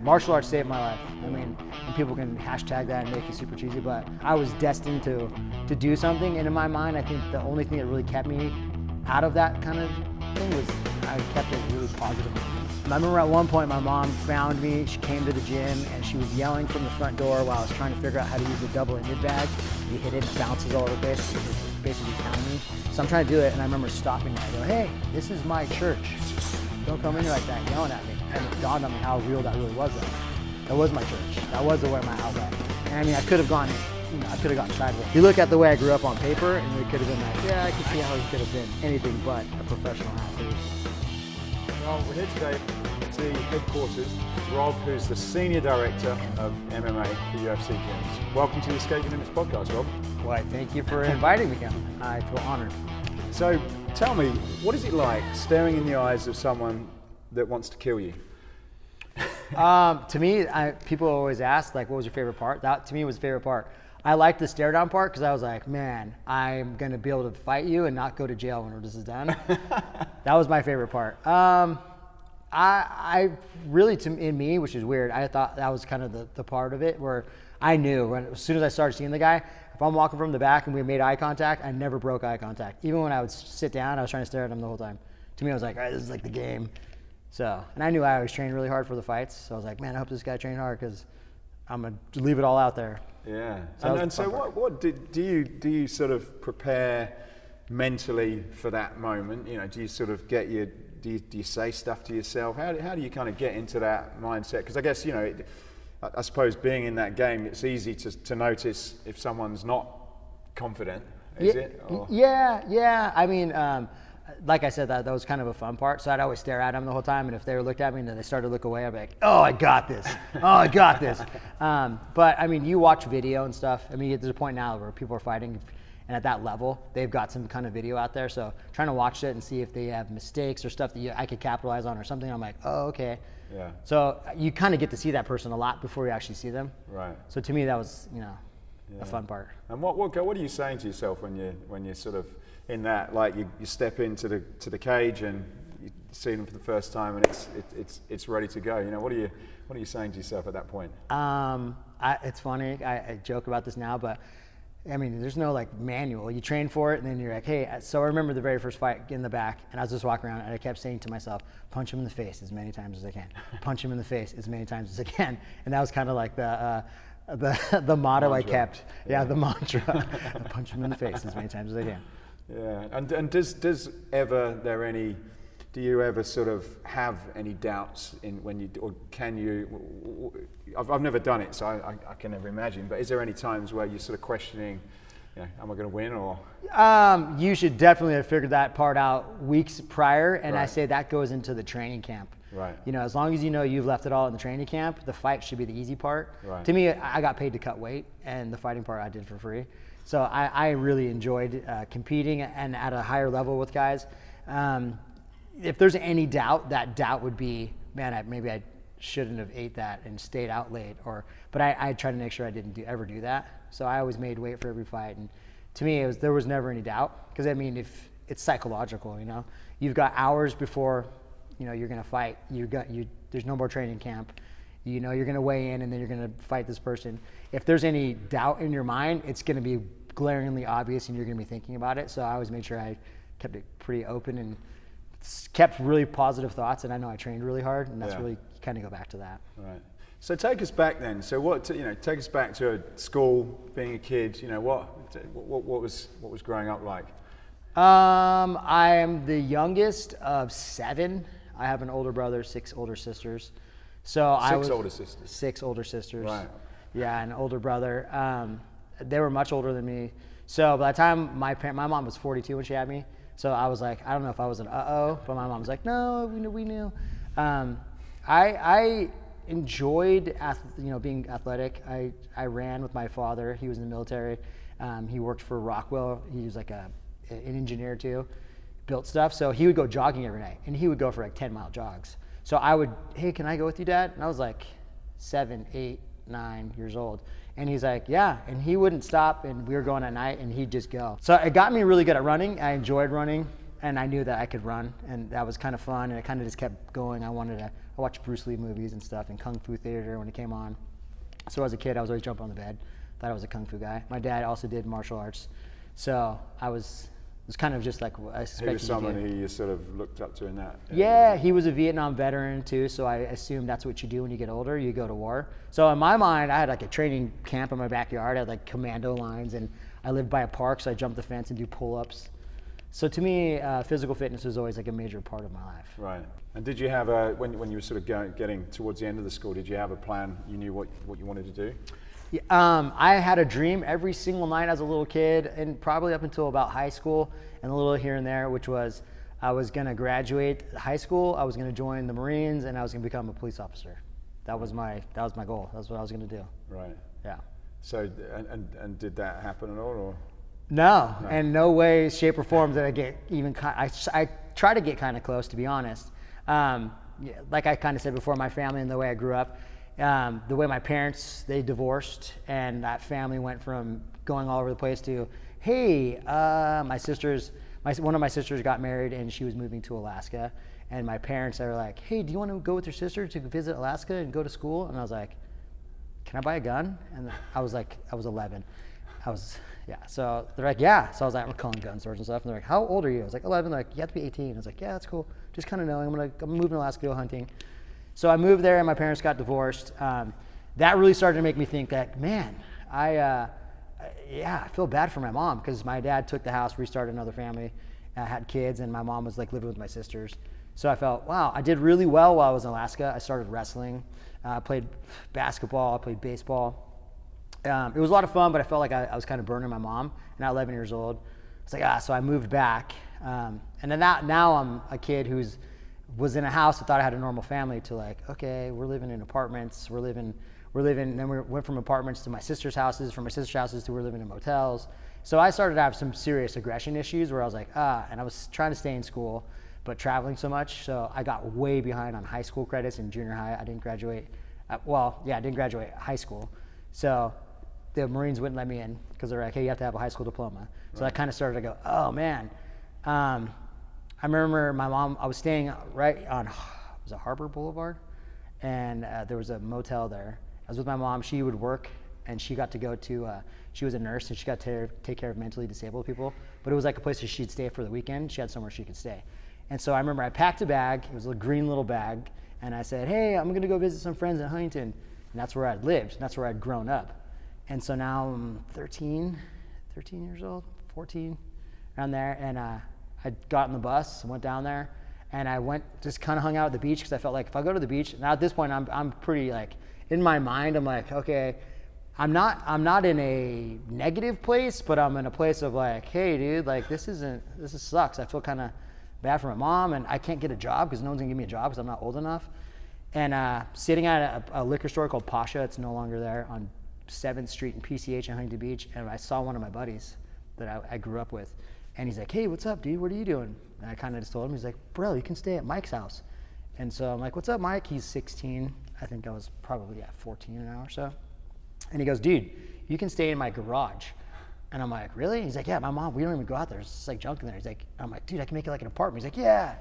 Martial arts saved my life. I mean, and people can hashtag that and make it super cheesy, but I was destined to do something. And in my mind, I think the only thing that really kept me out of that kind of thing was I kept it really positive. I remember at one point my mom found me, she came to the gym and she was yelling from the front door while I was trying to figure out how to use the double-ended bag. You hit it, it bounces all over the place, she was basically pounding me. So I'm trying to do it and I remember stopping and I go, hey, this is my church. Don't come in here like that, yelling at me. And it dawned on me how real that really was. That was my church. That was where my outlet. And I mean, I could have gone, I could have gone sideways. You look at the way I grew up on paper, and it could have been like, yeah, I can see how he could have been anything but a professional athlete. Well, we're here today at the headquarters of Rob, who's the Senior Director of MMA for UFC Gyms. Welcome to the Escape Your Limits podcast, Rob. Well, thank you for inviting me, Kevin. I feel honored. So, tell me, what is it like staring in the eyes of someone that wants to kill you? To me, people always ask, like, what was your favorite part? That, to me, was the favorite part. I liked the stare down part because I was like, man, I'm going to be able to fight you and not go to jail when this is done. That was my favorite part. I really, in me, which is weird, I thought that was kind of the part of it where I knew as soon as I started seeing the guy, if I'm walking from the back and we made eye contact, I never broke eye contact. Even when I would sit down, I was trying to stare at him the whole time. To me, I was like, all right, this is like the game. So, and I knew I always trained really hard for the fights. So I was like, man, I hope this guy trained hard because I'm going to leave it all out there. Yeah. So what do you sort of prepare mentally for that moment? You know, do you sort of get your, do you say stuff to yourself? How do you kind of get into that mindset? Because I guess, you know, I suppose being in that game, it's easy to notice if someone's not confident, is it? Or? Yeah. I mean, like I said, that was kind of a fun part. So I'd always stare at them the whole time. And if they looked at me and then they started to look away, I'd be like, oh, I got this. Oh, I got this. But I mean, you watch video and stuff. I mean, there's a point now where people are fighting. And at that level, they've got some kind of video out there. So trying to watch it and see if they have mistakes or stuff that I could capitalize on or something. I'm like, oh, okay. Yeah. So you kind of get to see that person a lot before you actually see them. Right. So to me, that was, a fun part. And what are you saying to yourself when you're sort of in that, like you step into the cage and you see them for the first time and it's ready to go? You know, what are you saying to yourself at that point? It's funny. I joke about this now, but I mean, there's no like manual. You train for it, and then you're like, hey. So I remember the very first fight in the back, and I was just walking around, and I kept saying to myself, punch him in the face as many times as I can. Punch him in the face as many times as I can. And that was kind of like the motto mantra. I kept. Yeah, the mantra. Punch him in the face as many times as I can. Yeah, and do you ever sort of have any doubts in when you, or can you? I've never done it, so I can never imagine. But is there any times where you're sort of questioning, am I going to win or? You should definitely have figured that part out weeks prior, and Right. I say that goes into the training camp. Right. You know, as long as you know you've left it all in the training camp, the fight should be the easy part. Right. To me, I got paid to cut weight, and the fighting part I did for free. So I really enjoyed competing and at a higher level with guys. If there's any doubt, that doubt would be, man, maybe I shouldn't have ate that and stayed out late. But I try to make sure I didn't ever do that. So I always made weight for every fight. And to me, there was never any doubt. Because I mean, if it's psychological, you've got hours before, you're going to fight. There's no more training camp. You're going to weigh in and then you're going to fight this person. If there's any doubt in your mind, it's going to be glaringly obvious and you're going to be thinking about it. So I always made sure I kept it pretty open and kept really positive thoughts. And I know I trained really hard, and that's really kind of go back to that. Right. So take us back then. So take us back to school, being a kid. What was growing up like? I am the youngest of 7. I have an older brother, 6 older sisters. So Six older sisters. 6 older sisters. Right. Yeah, an older brother. They were much older than me. So by the time my mom was 42 when she had me. So I was like, I don't know if I was an but my mom was like, no, we knew. I enjoyed being athletic. I ran with my father. He was in the military. He worked for Rockwell. He was like an engineer too, built stuff. So he would go jogging every night, and he would go for like 10-mile jogs. So I would, hey, can I go with you, Dad? And I was like 7, 8, 9 years old. And he's like, yeah. And he wouldn't stop, and we were going at night, and he'd just go. So it got me really good at running. I enjoyed running, and I knew that I could run, and that was kind of fun, and it kind of just kept going. I wanted watched Bruce Lee movies and stuff, and Kung Fu Theater when it came on. So as a kid, I was always jumping on the bed. Thought I was a Kung Fu guy. My dad also did martial arts. So it was kind of just like I suspected. He was someone who you sort of looked up to in that. Yeah, he was a Vietnam veteran too, so I assumed that's what you do when you get older, you go to war. So in my mind, I had like a training camp in my backyard. I had like commando lines, and I lived by a park, so I jumped the fence and do pull-ups. So to me, physical fitness was always like a major part of my life. Right. And did you have when you were sort of getting towards the end of the school, did you have a plan? You knew what you wanted to do? Yeah, I had a dream every single night as a little kid, and probably up until about high school, and a little here and there, which was I was going to graduate high school, I was going to join the Marines, and I was going to become a police officer. That was my goal. That's what I was going to do. Right. Yeah. So and did that happen at all, or? No, and no way, shape, or form did I get even. I try to get kind of close, to be honest. Like I kind of said before, my family and the way I grew up, the way my parents, they divorced, and that family went from going all over the place to, hey, one of my sisters got married and she was moving to Alaska, and my parents, they were like, hey, do you want to go with your sister to visit Alaska and go to school? And I was like, can I buy a gun? And I was 11. So they're like, yeah. So I was like, we're calling gun stores and stuff. And they're like, how old are you? I was like, 11. They're like, you have to be 18. I was like, yeah, that's cool. Just kind of knowing I'm moving to Alaska to go hunting. So I moved there, and my parents got divorced. That really started to make me think that, man, I feel bad for my mom, because my dad took the house, restarted another family, had kids, and my mom was like living with my sisters. So I felt, wow, I did really well while I was in Alaska. I started wrestling, played basketball, I played baseball. It was a lot of fun, but I felt like I was kind of burning my mom. And at 11 years old, it's like, so I moved back. And then now I'm a kid was in a house and thought I had a normal family, to like, okay, we're living in apartments, then we went from apartments to my sister's houses, from my sister's houses to we're living in motels. So I started to have some serious aggression issues where I was like, and I was trying to stay in school, but traveling so much. So I got way behind on high school credits in junior high. I didn't graduate. I didn't graduate high school. So the Marines wouldn't let me in, because they're like, hey, you have to have a high school diploma. So I kind of started to go, oh man. I remember my mom, I was staying right on, was it Harbor Boulevard? And there was a motel there. I was with my mom. She would work, and she got to go to, she was a nurse, and she got to take care of mentally disabled people. But it was like a place where she'd stay for the weekend. She had somewhere she could stay. And so I remember I packed a bag. It was a green little bag. And I said, hey, I'm going to go visit some friends in Huntington. And that's where I'd lived. And that's where I'd grown up. And so now I'm 13 years old, 14, around there. And I got on the bus and went down there, and I just kind of hung out at the beach, because I felt like if I go to the beach, now at this point I'm pretty, like, in my mind I'm like, okay, I'm not in a negative place, but I'm in a place of like, hey dude, like this sucks. I feel kind of bad for my mom, and I can't get a job because no one's gonna give me a job because I'm not old enough. And sitting at a liquor store called Pasha, it's no longer there, on 7th Street in PCH in Huntington Beach, and I saw one of my buddies that I grew up with. And he's like, hey, what's up, dude? What are you doing? And I kind of just told him. He's like, bro, you can stay at Mike's house. And so I'm like, what's up, Mike? He's 16. I think I was probably 14 now or so. And he goes, dude, you can stay in my garage. And I'm like, really? He's like, yeah, my mom, we don't even go out there. It's just like junk in there. He's like, I'm like, dude, I can make it like an apartment. He's like, yeah.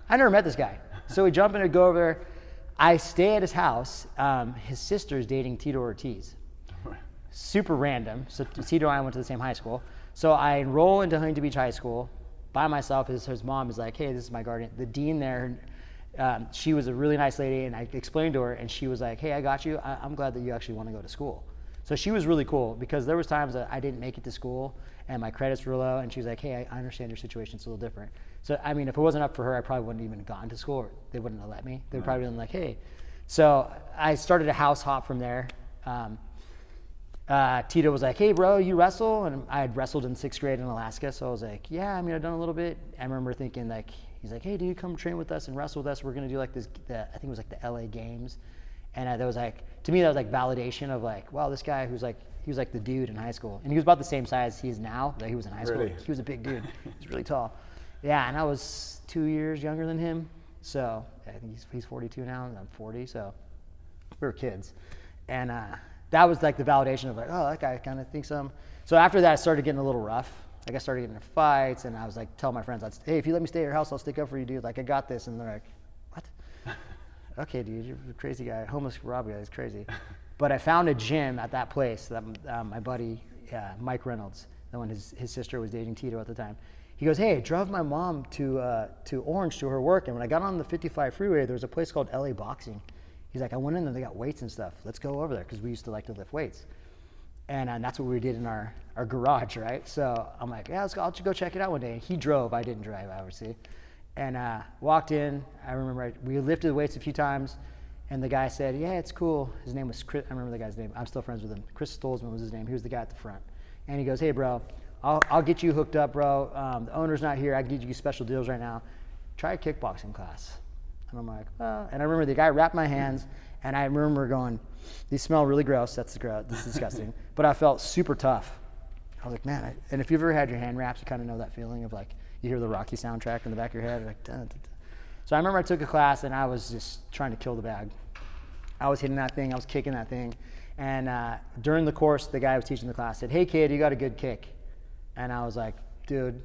I never met this guy. So we jump in and go over there. I stay at his house. His sister's dating Tito Ortiz. Super random. So Tito and I went to the same high school. So I enroll into Huntington Beach High School by myself. His mom is like, hey, this is my guardian. The dean there, she was a really nice lady, and I explained to her, and she was like, hey, I got you. I'm glad that you actually want to go to school. So she was really cool, because there was times that I didn't make it to school and my credits were low, and she was like, hey, I understand your situation's a little different. So, I mean, if it wasn't up for her, I probably wouldn't even have gotten to school, or they wouldn't have let me. They would probably been like, hey. So I started a house hop from there. Tito was like, hey, bro, you wrestle? And I had wrestled in 6th grade in Alaska, so I was like, yeah, I mean, I've done a little bit. I remember thinking, like, he's like, hey, dude, come train with us and wrestle with us. We're going to do, like, I think it was, like, the LA Games. And that was, like, to me, that was, like, validation of, like, wow, this guy who's, like, he was, like, the dude in high school. And he was about the same size he is now that he was in high school. Really? He was a big dude. He was really tall. Yeah, and I was 2 years younger than him. So I think he's 42 now, and I'm 40, so we were kids. And that was like the validation of like, oh, that guy kind of thinks So after that, I started getting a little rough. Like I started getting in fights, and I was like telling my friends, hey, if you let me stay at your house, I'll stick up for you, dude. Like I got this. And they're like, what? okay, dude, you're a crazy guy. Homeless Rob guy is crazy. But I found a gym at that place that my buddy, Mike Reynolds, the one his sister was dating Tito at the time. He goes, hey, I drove my mom to Orange to her work, and when I got on the 55 freeway, there was a place called LA Boxing. He's like, I went in there, they got weights and stuff. Let's go over there, because we used to like to lift weights. And that's what we did in our garage, right? So I'm like, yeah, I'll go check it out one day. And he drove, I didn't drive, obviously. And walked in, I remember we lifted weights a few times, and the guy said, yeah, it's cool. His name was Chris, I remember the guy's name, I'm still friends with him. Chris Stolzman was his name, he was the guy at the front. And he goes, hey bro, I'll get you hooked up, bro. The owner's not here, I can get you special deals right now. Try a kickboxing class. And I'm like, well, and I remember the guy wrapped my hands, and I remember going, these smell really gross, this is disgusting. But I felt super tough. I was like, man, and if you've ever had your hand wraps, you kind of know that feeling of like, you hear the Rocky soundtrack in the back of your head, like, dun, dun, dun. So I remember I took a class, and I was just trying to kill the bag. I was hitting that thing, I was kicking that thing. And during the course, the guy who was teaching the class said, hey kid, you got a good kick. And I was like, dude,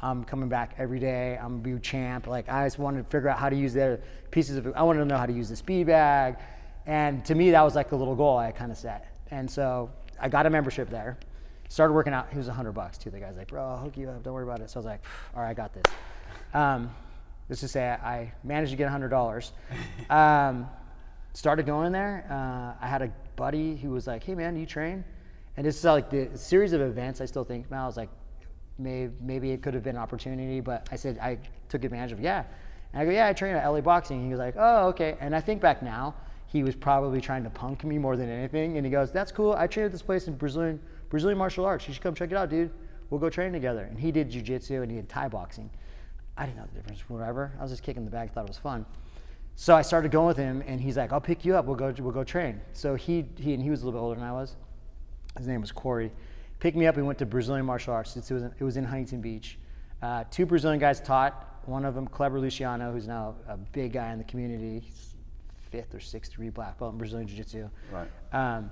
I'm coming back every day, I'm gonna be champ. Like, I just wanted to figure out how to use the pieces of it. I wanted to know how to use the speed bag. And to me, that was like the little goal I kind of set. And so I got a membership there, started working out. It was $100 too. The guy's like, bro, I'll hook you up, don't worry about it. So I was like, all right, I got this. Let's just say I managed to get $100. Started going there. I had a buddy who was like, hey man, do you train? And this is like the series of events I still think, man, I was like, maybe it could have been an opportunity, but I said, I took advantage of, yeah. And I go, yeah, I train at LA Boxing. He was like, oh, okay. And I think back now, he was probably trying to punk me more than anything. And he goes, that's cool. I train at this place in Brazilian martial arts. You should come check it out, dude. We'll go train together. And he did jiu-jitsu and he did Thai boxing. I didn't know the difference, whatever. I was just kicking the bag, thought it was fun. So I started going with him, and he's like, I'll pick you up. We'll go train. So he was a little bit older than I was. His name was Corey. Picked me up. We went to Brazilian martial arts. It was in Huntington Beach. 2 Brazilian guys taught. One of them, Kleber Luciano, who's now a big guy in the community. He's 5th or 6th degree black belt in Brazilian Jiu-Jitsu. Right.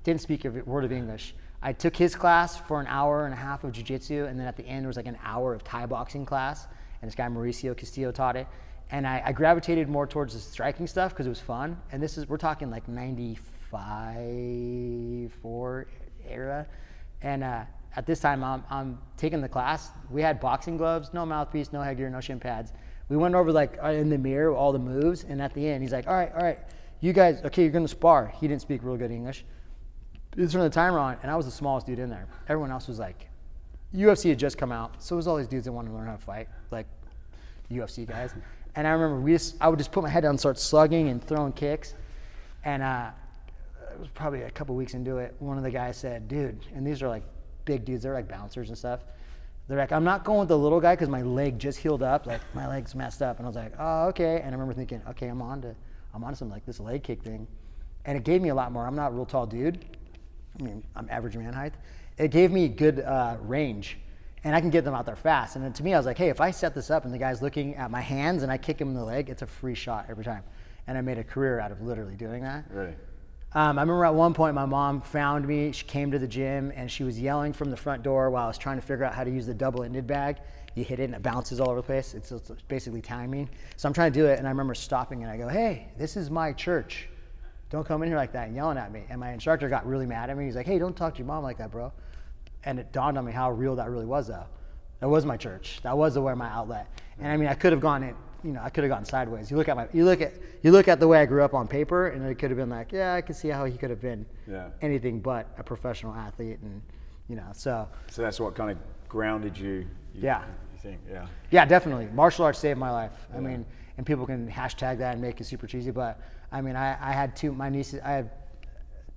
Didn't speak a word of English. I took his class for an hour and a half of Jiu-Jitsu, and then at the end there was like an hour of Thai boxing class, and this guy Mauricio Castillo taught it. And I gravitated more towards the striking stuff because it was fun. And we're talking like 95, 4 era. And at this time, I'm taking the class. We had boxing gloves, no mouthpiece, no headgear, no shin pads. We went over like in the mirror, all the moves. And at the end, he's like, all right, you guys, okay, you're going to spar. He didn't speak real good English. He turned the timer on, and I was the smallest dude in there. Everyone else was like, UFC had just come out. So it was all these dudes that wanted to learn how to fight, like UFC guys. And I remember I would just put my head down and start slugging and throwing kicks. And it was probably a couple weeks into it, one of the guys said, dude, and these are like big dudes, they're like bouncers and stuff. They're like, I'm not going with the little guy because my leg just healed up, like my leg's messed up. And I was like, oh, okay. And I remember thinking, okay, I'm on to something like this leg kick thing. And it gave me a lot more. I'm not a real tall dude. I mean, I'm average man height. It gave me good range. And I can get them out there fast. And then to me, I was like, hey, if I set this up and the guy's looking at my hands and I kick him in the leg, it's a free shot every time. And I made a career out of literally doing that. Really? I remember at one point my mom found me. She came to the gym and she was yelling from the front door while I was trying to figure out how to use the double-ended bag. You hit it and it bounces all over the place. It's basically timing. So I'm trying to do it, and I remember stopping and I go, hey, this is my church. Don't come in here like that, and yelling at me. And my instructor got really mad at me. He's like, hey, don't talk to your mom like that, bro. And it dawned on me how real that really was, though. That was my church. That was my outlet. And I mean, I could have gone in, I could have gone sideways. You look at the way I grew up on paper, and it could have been like, yeah, I can see how he could have been anything but a professional athlete, and so. So that's what kind of grounded you. Yeah. You think, yeah. Yeah, definitely. Martial arts saved my life. Yeah. I mean, and people can hashtag that and make it super cheesy, but I mean, I had I had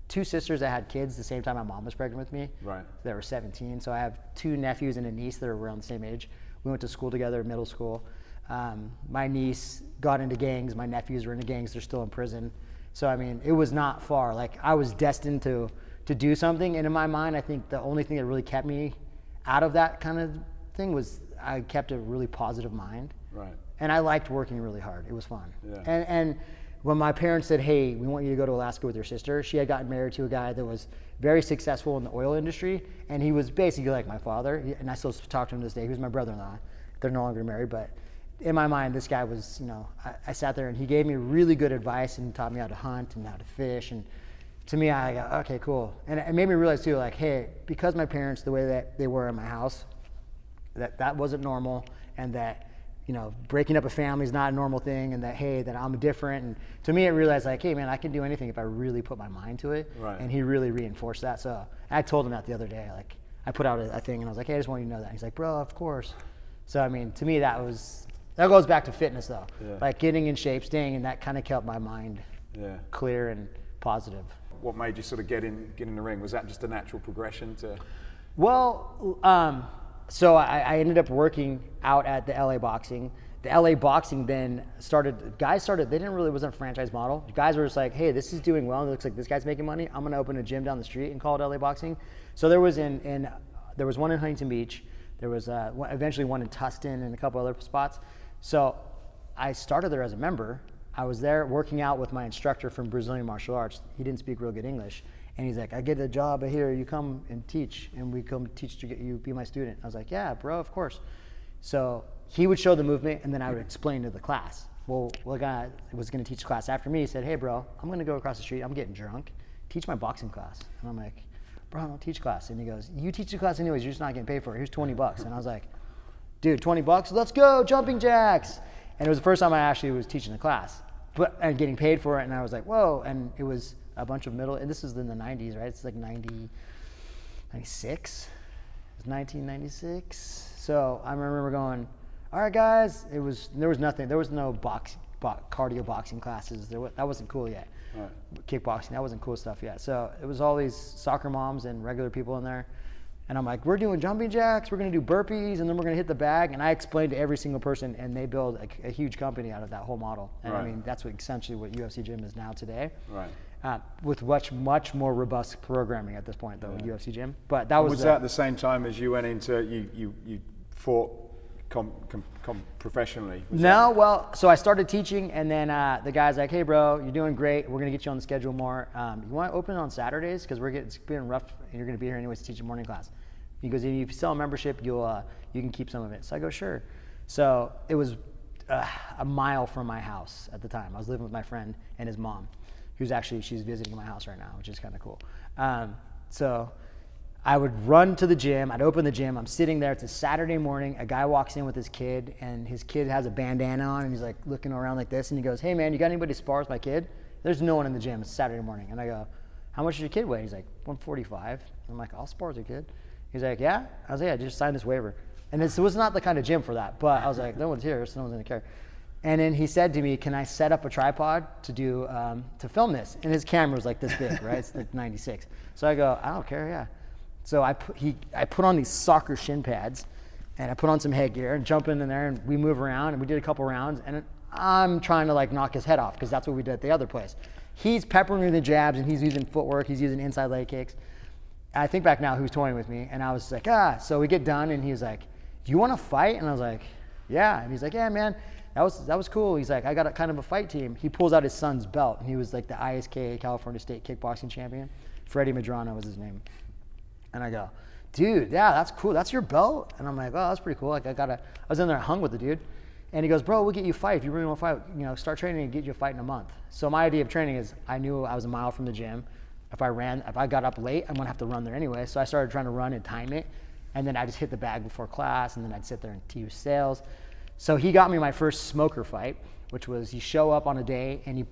2 sisters that had kids the same time my mom was pregnant with me. Right. They were 17. So I have 2 nephews and a niece that are around the same age. We went to school together, middle school. My niece got into gangs. My nephews were into gangs. They're still in prison. So, I mean, it was not far. Like, I was destined to do something. And in my mind, I think the only thing that really kept me out of that kind of thing was I kept a really positive mind. Right. And I liked working really hard. It was fun. Yeah. And when my parents said, hey, we want you to go to Alaska with your sister, she had gotten married to a guy that was very successful in the oil industry, and he was basically like my father, and I still talk to him to this day. He was my brother-in-law. They're no longer married, but in my mind, this guy was, I sat there and he gave me really good advice and taught me how to hunt and how to fish. And to me, I go, okay, cool. And it made me realize too, like, hey, because my parents, the way that they were in my house, that wasn't normal, and that, breaking up a family is not a normal thing, and that, hey, that I'm different. And to me, it realized like, hey man, I can do anything if I really put my mind to it. Right. And he really reinforced that. So I told him that the other day, like I put out a thing and I was like, hey, I just want you to know that. And he's like, bro, of course. So, I mean, to me, that goes back to fitness though. Yeah. Like getting in shape, staying, and that kind of kept my mind clear and positive. What made you sort of get in the ring? Was that just a natural progression to? Well, so I ended up working out at the LA Boxing. The LA Boxing then guys started, it wasn't a franchise model. Guys were just like, hey, this is doing well. It looks like this guy's making money. I'm going to open a gym down the street and call it LA Boxing. So there was there was one in Huntington Beach. There was eventually one in Tustin and a couple other spots. So I started there as a member. I was there working out with my instructor from Brazilian martial arts. He didn't speak real good English. And he's like, I get a job here, you come and teach, and we come teach to get you be my student. I was like, yeah, bro, of course. So he would show the movement, and then I would explain to the class. Well, the guy was going to teach class after me. He said, hey, bro, I'm going to go across the street. I'm getting drunk. Teach my boxing class. And I'm like, bro, I don't teach class. And he goes, you teach the class anyways. You're just not getting paid for it. Here's $20. And I was like, dude, $20? Let's go, jumping jacks. And it was the first time I actually was teaching the class and getting paid for it. And I was like, whoa. And it was a bunch of and this is in the 90s, right? It's like 96. It was 1996. So I remember going, all right, guys. There was nothing. There was no cardio boxing classes. That wasn't cool yet. Right. Kickboxing, that wasn't cool stuff yet. So it was all these soccer moms and regular people in there. And I'm like, we're doing jumping jacks, we're going to do burpees, and then we're going to hit the bag. And I explained to every single person, and they build a huge company out of that whole model. And I mean, that's essentially what UFC Gym is now today. Right. With much more robust programming at this point, though, UFC Gym. But that was that at the same time as you went into you fought professionally? Well, so I started teaching, and then the guy's like, hey, bro, you're doing great. We're going to get you on the schedule more. You want to open on Saturdays? Because it's being rough, and you're going to be here anyways to teach a morning class. He goes, if you sell a membership, you can keep some of it. So I go, sure. So it was a mile from my house at the time. I was living with my friend and his mom, she's visiting my house right now, which is kind of cool. So I would run to the gym. I'd open the gym. I'm sitting there. It's a Saturday morning. A guy walks in with his kid, and his kid has a bandana on, and he's like looking around like this, and he goes, hey, man, you got anybody to spar with my kid? There's no one in the gym. It's Saturday morning. And I go, how much does your kid weigh? He's like, 145. I'm like, I'll spar with your kid. He's like, yeah? I was like, yeah, just sign this waiver. And it was not the kind of gym for that, but I was like, no one's here, so no one's going to care. And then he said to me, can I set up a tripod to film this? And his camera was like this big, right? It's like 96. So I go, I don't care, yeah. So I put on these soccer shin pads, and I put on some headgear and jump in there, and we move around, and we did a couple rounds, and I'm trying to like knock his head off, because that's what we did at the other place. He's peppering me with jabs, and he's using footwork, he's using inside leg kicks. I think back now, he was toying with me, and I was like, So we get done, and he was like, do you want to fight? And I was like, yeah. And he's like, yeah, man, that was cool. He's like, I got a kind of a fight team. He pulls out his son's belt, and he was like the ISKA California State kickboxing champion. Freddie Medrano was his name. And I go, dude, yeah, that's cool. That's your belt? And I'm like, oh, that's pretty cool. Like I was in there, hung with the dude. And he goes, bro, we'll get you a fight. If you really want to fight, start training and get you a fight in a month. So my idea of training is I knew I was a mile from the gym. If I got up late, I'm going to have to run there anyway. So I started trying to run and time it. And then I just hit the bag before class, and then I'd sit there and teach sales. So he got me my first smoker fight, which was you show up on a day and you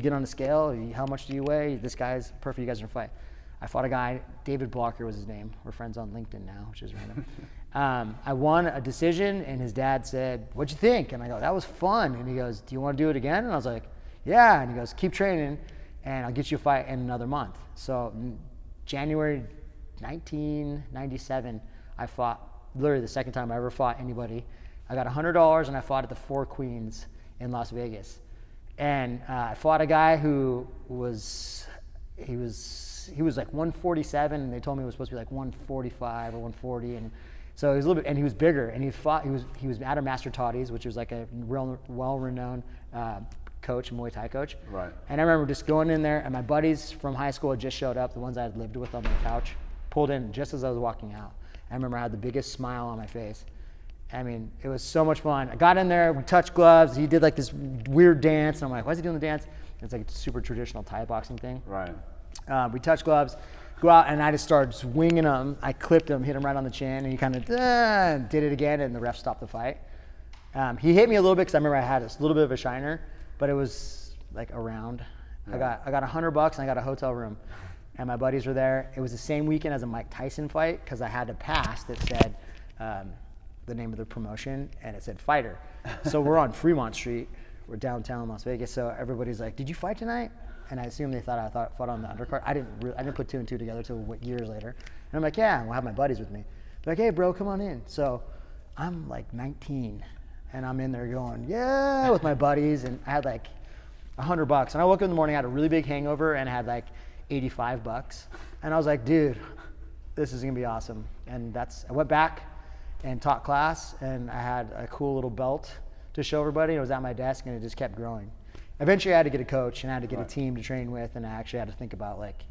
get on the scale, how much do you weigh? This guy's perfect, you guys are going to fight. I fought a guy, David Blocker was his name. We're friends on LinkedIn now, which is random. I won a decision, and his dad said, what'd you think? And I go, that was fun. And he goes, do you want to do it again? And I was like, yeah. And he goes, keep training, and I'll get you a fight in another month. So January 1997, I fought, literally the second time I ever fought anybody. I got $100, and I fought at the Four Queens in Las Vegas. And I fought a guy who was like 147, and they told me it was supposed to be like 145 or 140, and so he was a little bit, and he was bigger, and he was out of Master Toddy's, which was like a real well-renowned coach, Muay Thai coach. Right. And I remember just going in there, and my buddies from high school had just showed up, the ones I had lived with on the couch, pulled in just as I was walking out. I remember I had the biggest smile on my face, I mean, it was so much fun. I got in there, we touched gloves. He did like this weird dance. And I'm like, why is he doing the dance? It's like a super traditional Thai boxing thing. Right. We touched gloves, go out, and I just started swinging him. I clipped him, hit him right on the chin, and he kind of did it again, and the ref stopped the fight. He hit me a little bit because I remember I had a little bit of a shiner, but it was like a round. Yeah. I got $100 and I got a hotel room, and my buddies were there. It was the same weekend as a Mike Tyson fight because I had a pass that said the name of the promotion, and it said fighter. So we're on Fremont Street. We're downtown Las Vegas. So everybody's like, "Did you fight tonight?" And I assume they thought I fought on the undercard. I didn't put two and two together till years later. And I'm like, "Yeah." And we'll have my buddies with me. They're like, "Hey, bro, come on in." So I'm like 19, and I'm in there going, "Yeah," with my buddies, and I had like $100. And I woke up in the morning, I had a really big hangover, and had like $85. And I was like, "Dude, this is gonna be awesome." And I went back and taught class, and I had a cool little belt to show everybody. It was at my desk, and it just kept growing. Eventually, I had to get a coach, and I had to get a team to train with, and I actually had to think about like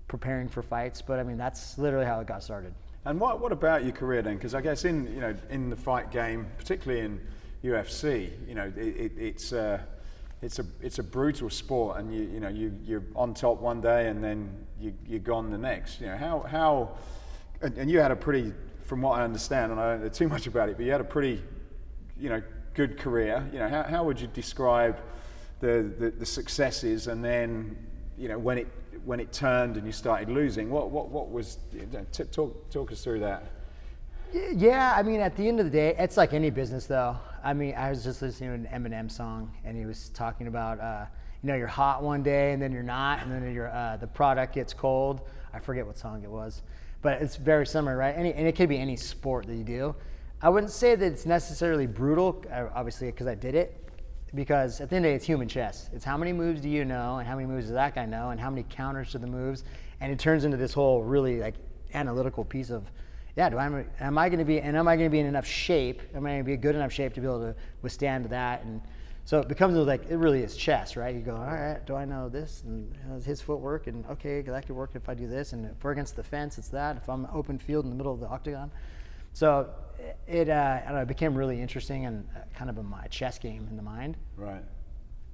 preparing for fights. But I mean, that's literally how it got started. And what about your career then? Because I guess in the fight game, particularly in UFC, it's a brutal sport, and you're on top one day, and then you're gone the next. And you had a pretty, from what I understand, and I don't know too much about it, but you had a pretty, good career. How would you describe the successes, and then when it turned and you started losing, what was talk us through that? Yeah, I mean, at the end of the day, it's like any business though. I mean, I was just listening to an Eminem song, and he was talking about you're hot one day and then you're not, and then the product gets cold. I forget what song it was, but it's very similar, right? And it could be any sport that you do. I wouldn't say that it's necessarily brutal, obviously, because I did it. Because at the end of the day, it's human chess. It's how many moves do you know, and how many moves does that guy know, and how many counters to the moves, and it turns into this whole really like analytical piece of, am I going to be in enough shape? Am I going to be in good enough shape to be able to withstand that? And so it becomes like, it really is chess, right? You go, all right, do I know this? And his footwork, and okay, that could work if I do this, and if we're against the fence, it's that. If I'm open field in the middle of the octagon. So it became really interesting and kind of my chess game in the mind. Right.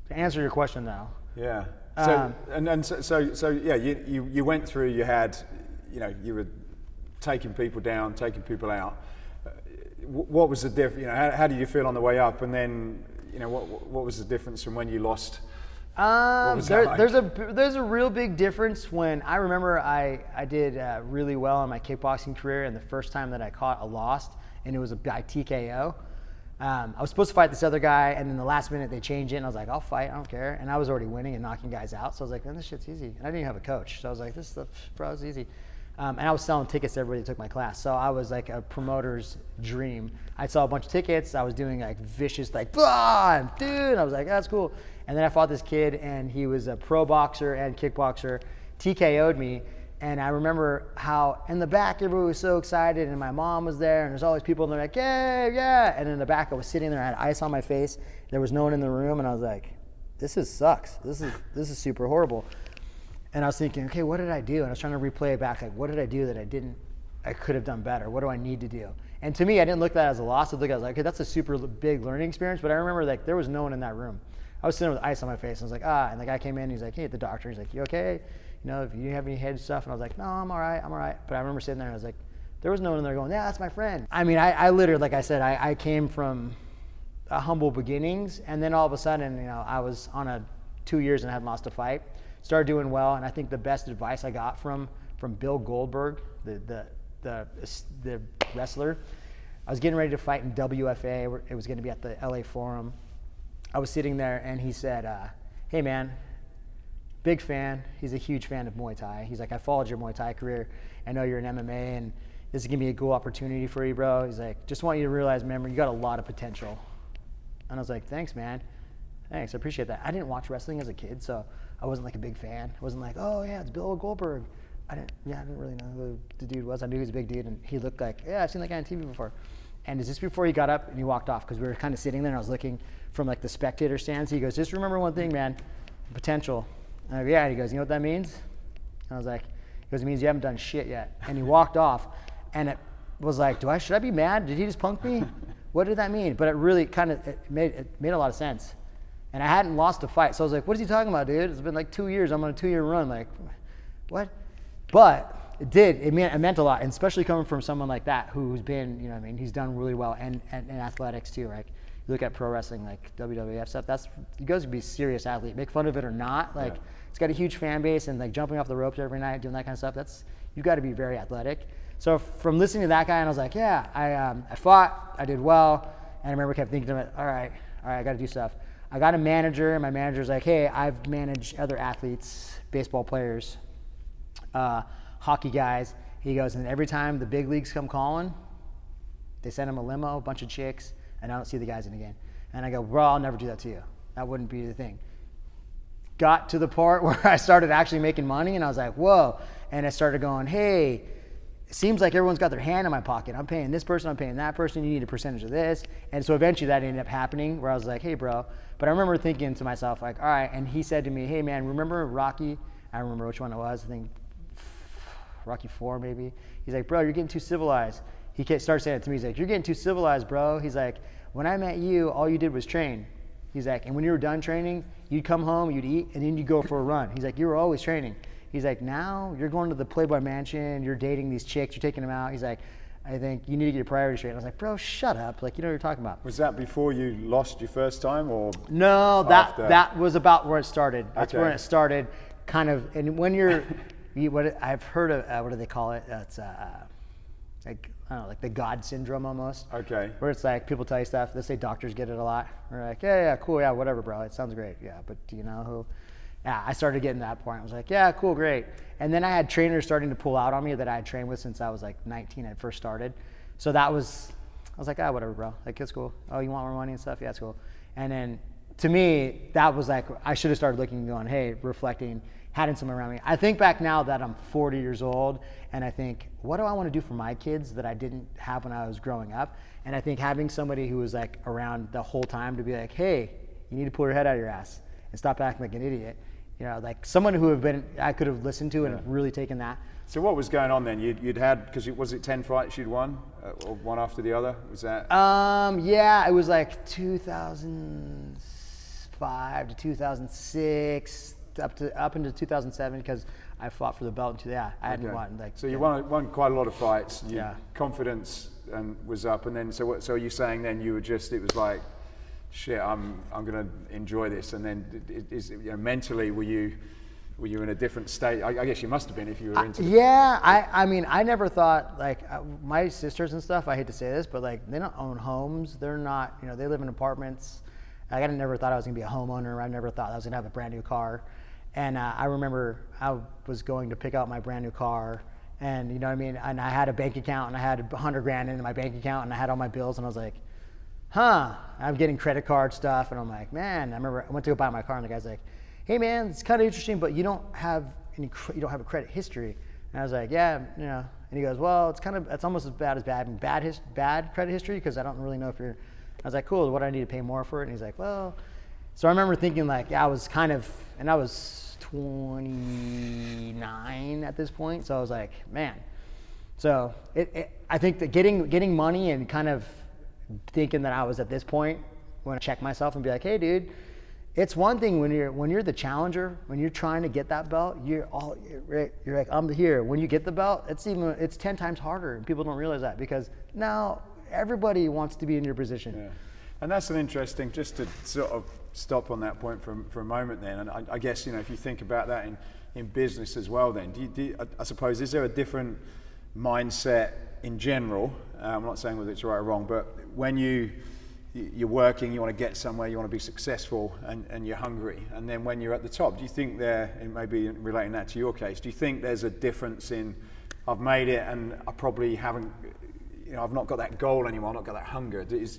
To answer your question, though. Yeah. So you went through. You had, you were taking people down, taking people out. What was the difference? How did you feel on the way up? And then, what was the difference from when you lost? There's a real big difference. When I remember I did really well in my kickboxing career, and the first time that I caught a loss, and it was by TKO. I was supposed to fight this other guy, and then the last minute they changed it, and I was like, I'll fight, I don't care. And I was already winning and knocking guys out, so I was like, man, this shit's easy. And I didn't even have a coach, so I was like, this stuff, bro, it's easy. And I was selling tickets to everybody that took my class, so I was like a promoter's dream. I saw a bunch of tickets, I was doing like vicious, like, blah, dude, I was like, that's cool. And then I fought this kid, and he was a pro boxer and kickboxer, TKO'd me. And I remember how in the back, everybody was so excited, and my mom was there, and there's always people, and they're like, yeah. And in the back, I was sitting there, I had ice on my face. There was no one in the room, and I was like, sucks. This is super horrible. And I was thinking, okay, what did I do? And I was trying to replay it back, like, what did I do that I could have done better? What do I need to do? And to me, I didn't look at that as a loss. I was like, okay, that's a super big learning experience. But I remember, like, there was no one in that room. I was sitting with ice on my face, and I was like, and the guy came in, he's like, hey, the doctor, he's like, you okay? If you have any head stuff. And I was like, no, I'm all right. But I remember sitting there, and I was like, there was no one in there going, yeah, that's my friend. I mean, I literally, like I said, I came from humble beginnings, and then all of a sudden, I was on 2 years and I hadn't lost a fight. Started doing well, and I think the best advice I got from Bill Goldberg, the wrestler, I was getting ready to fight in WFA. It was going to be at the LA Forum. I was sitting there, and he said, hey, man, big fan. He's a huge fan of Muay Thai. He's like, I followed your Muay Thai career. I know you're in MMA, and this is going to be a cool opportunity for you, bro. He's like, just want you to realize, remember, you got a lot of potential. And I was like, thanks, man. Thanks, I appreciate that. I didn't watch wrestling as a kid, so I wasn't like a big fan. I wasn't like, oh, yeah, it's Bill Goldberg. I didn't really know who the dude was. I knew he was a big dude, and he looked like, yeah, I've seen that guy on TV before. And it's just before he got up and he walked off, because we were kind of sitting there, and I was looking from like the spectator stands. He goes, just remember one thing, man, potential. And I go, yeah. And he goes, you know what that means? And I was like, he goes, it means you haven't done shit yet. And he walked off, and it was like, should I be mad? Did he just punk me? what did that mean? But it really it made a lot of sense. And I hadn't lost a fight. So I was like, what is he talking about, dude? It's been like 2 years. I'm on a 2-year run. Like, what? But it meant a lot, and especially coming from someone like that who's been, you know what I mean, he's done really well, and athletics too, right? You look at pro wrestling, like WWF stuff, you guys can be a serious athlete, make fun of it or not, like, it's got a huge fan base, and like jumping off the ropes every night, doing that kind of stuff, you got to be very athletic. So from listening to that guy, and I was like, yeah, I fought, I did well, and I remember kept thinking to it, all right, I got to do stuff. I got a manager, and my manager's like, hey, I've managed other athletes, baseball players, hockey guys. He goes, and every time the big leagues come calling, they send him a limo, a bunch of chicks, and I don't see the guys in again. And I go, bro, I'll never do that to you. That wouldn't be the thing. Got to the part where I started actually making money, and I was like, whoa. And I started going, hey, it seems like everyone's got their hand in my pocket. I'm paying this person, I'm paying that person, you need a percentage of this. And so eventually that ended up happening where I was like, hey, bro. But I remember thinking to myself, like, all right. And he said to me, hey, man, remember Rocky? I don't remember which one it was. I think Rocky 4 maybe. He's like, bro, you're getting too civilized. He started saying it to me. He's like, you're getting too civilized, bro. He's like, when I met you, all you did was train. He's like, and when you were done training, you'd come home, you'd eat, and then you'd go for a run. He's like, you were always training. He's like, now you're going to the Playboy Mansion, you're dating these chicks, you're taking them out. He's like, I think you need to get your priorities straight. I was like, bro, shut up. Like, you know what you're talking about. Was that before you lost your first time, or? No, that was about where it started. That's okay. where it started, kind of. And when you're, what I've heard of, what do they call it? It's like, I don't know, like the God syndrome almost. Okay. Where it's like people tell you stuff. They say doctors get it a lot. We're like, yeah, cool, yeah, whatever, bro. It sounds great, yeah. But do you know who? Yeah, I started getting to that point. I was like, yeah, cool, great. And then I had trainers starting to pull out on me that I had trained with since I was like 19. I first started. So I was like, whatever, bro. Like, it's cool. Oh, you want more money and stuff? Yeah, it's cool. And then to me, that was like, I should have started looking and going, hey, reflecting, having someone around me. I think back now that I'm 40 years old, and I think, what do I want to do for my kids that I didn't have when I was growing up? And I think having somebody who was like around the whole time to be like, hey, you need to pull your head out of your ass and stop acting like an idiot. You know, like someone who I could have listened to and really taken that. So what was going on then? You'd had, because was it 10 fights you'd won, or one after the other? Was that? Yeah, it was like 2005 to 2006, up into 2007, because I fought for the belt until I hadn't won. Like, so you won quite a lot of fights. Confidence was up, and then so are you saying then you were just, it was like, shit, I'm gonna enjoy this, and then mentally were you in a different state? I guess you must have been if you were into it. Yeah, I mean, I never thought, like, my sisters and stuff, I hate to say this, but like, they don't own homes. They're not, they live in apartments. Like, I never thought I was gonna be a homeowner. I never thought I was gonna have a brand new car. And I remember I was going to pick out my brand new car, and you know what I mean? And I had a bank account, and I had $100,000 in my bank account, and I had all my bills, and I was like, I'm getting credit card stuff, and I'm like, man, I remember I went to go buy my car, and the guy's like, hey man, it's kind of interesting, but you don't have a credit history. And I was like, yeah, and he goes, well, it's almost as bad as bad credit history, because I don't really know if you're, I was like, cool, what do I need to pay more for it? And he's like, well, so I remember thinking, like, I was 29 at this point, so I was like, man. So I think that getting money and kind of thinking that I was at this point when I check myself and be like, hey dude, it's one thing when you're the challenger, when you're trying to get that belt, you're like, I'm here. When you get the belt, it's 10 times harder, and people don't realize that, because now everybody wants to be in your position. Yeah. And that's an interesting, just to sort of stop on that point for a moment then, and I guess, if you think about that in business as well then, I suppose, is there a different mindset in general? I'm not saying whether it's right or wrong, but when you're working, you want to get somewhere, you want to be successful, and you're hungry, and then when you're at the top, do you think and maybe relating that to your case, do you think there's a difference in, I've made it and I probably haven't, I've not got that goal anymore, I've not got that hunger? Is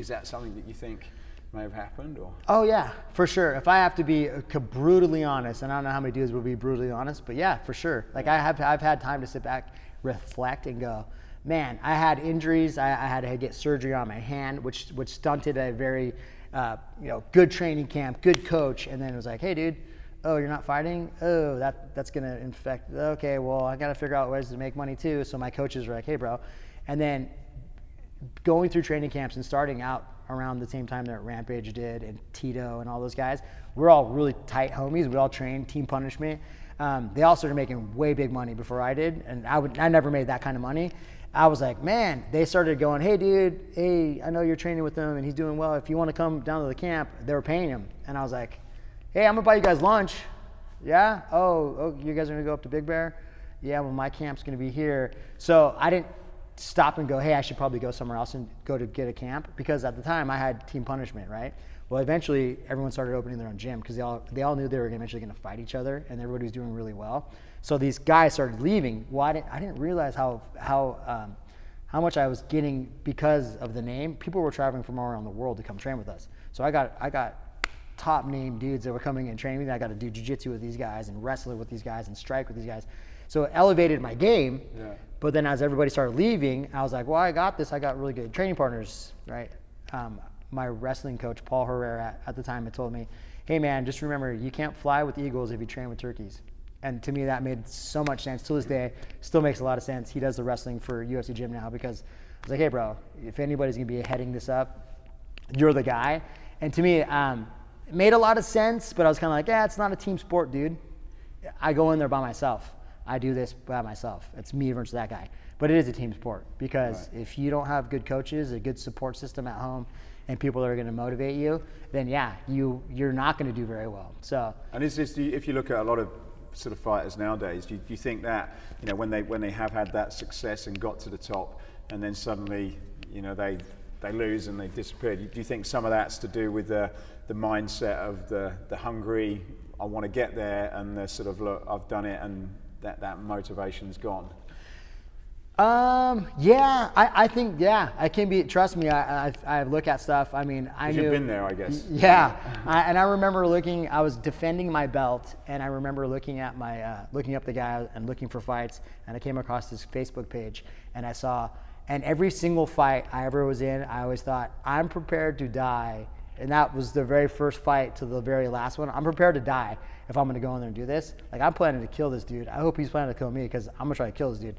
that something that you think may have happened, or? Oh yeah, for sure. If I have to be brutally honest, and I don't know how many dudes will be brutally honest, but yeah, for sure. Like, I've had time to sit back, reflect, and go, man, I had injuries. I had to get surgery on my hand, which stunted a very, good training camp, good coach. And then it was like, hey, dude, oh, you're not fighting? Oh, that's gonna infect. Okay, well, I gotta figure out ways to make money too. So my coaches were like, hey, bro. And then going through training camps and starting out around the same time that Rampage did and Tito and all those guys, we're all really tight homies. We all trained Team Punishment. They all started making way big money before I did, and I never made that kind of money. I was like, man, they started going, hey, dude, hey, I know you're training with him and he's doing well. If you want to come down to the camp, they were paying him. And I was like, hey, I'm going to buy you guys lunch. Yeah? Oh, you guys are going to go up to Big Bear? Yeah, well, my camp's going to be here. So I didn't stop and go, hey, I should probably go somewhere else and go to get a camp, because at the time I had Team Punishment, right? Well, eventually everyone started opening their own gym because they all knew they were eventually going to fight each other, and everybody was doing really well. So these guys started leaving. Well, I didn't realize how much I was getting because of the name. People were traveling from all around the world to come train with us. So I got top name dudes that were coming and training with me. I got to do jiu-jitsu with these guys and wrestle with these guys and strike with these guys. So it elevated my game. Yeah. But then as everybody started leaving, I was like, well, I got this. I got really good training partners, right? My wrestling coach, Paul Herrera, at the time had told me, hey, man, just remember, you can't fly with eagles if you train with turkeys. And to me, that made so much sense. To this day, still makes a lot of sense. He does the wrestling for UFC Gym now, because I was like, hey, bro, if anybody's going to be heading this up, you're the guy. And to me, it made a lot of sense, but I was kind of like, yeah, it's not a team sport, dude. I go in there by myself. I do this by myself. It's me versus that guy. But it is a team sport, because if you don't have good coaches, a good support system at home, and people that are going to motivate you, then yeah, you're not going to do very well. So. And is this, if you look at a lot of sort of fighters nowadays, do you think that, you know, when they have had that success and got to the top, and then suddenly, you know, they lose and they disappear, do you think some of that's to do with the mindset of the hungry, I want to get there, and the sort of, look, I've done it, and that motivation's gone? Yeah, I think, yeah, I can be, trust me, I look at stuff. I mean, I knew. You've been there, I guess. Yeah. And I remember I was defending my belt, and I remember looking at looking up the guy and looking for fights, and I came across his Facebook page, and I saw, and every single fight I ever was in, I always thought, I'm prepared to die. And that was the very first fight to the very last one. I'm prepared to die if I'm going to go in there and do this. Like, I'm planning to kill this dude. I hope he's planning to kill me, because I'm going to try to kill this dude.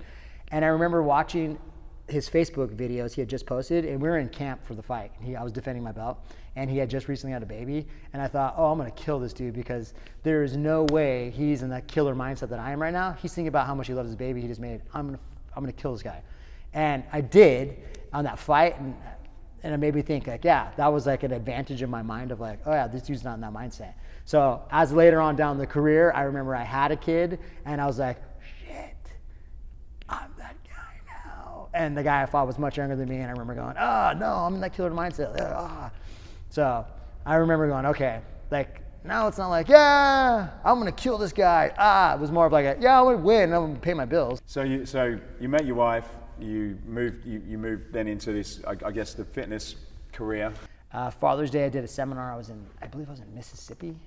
And I remember watching his Facebook videos he had just posted, and we were in camp for the fight. I was defending my belt, and he had just recently had a baby. And I thought, oh, I'm going to kill this dude, because there is no way he's in that killer mindset that I am right now. He's thinking about how much he loves his baby he just made. I'm going to kill this guy. And I did on that fight, and it made me think, like, yeah, that was like an advantage in my mind of like, oh yeah, this dude's not in that mindset. So as later on down the career, I remember I had a kid, and I was like, shit, I'm that guy now. And the guy I fought was much younger than me, and I remember going, oh no, I'm in that killer mindset. So I remember going, okay, like, now it's not like, yeah, I'm gonna kill this guy. It was more of like, yeah, I'm gonna win, I'm gonna pay my bills. So you met your wife. You moved then into this, I guess, the fitness career. Father's Day, I did a seminar. I believe I was in Mississippi.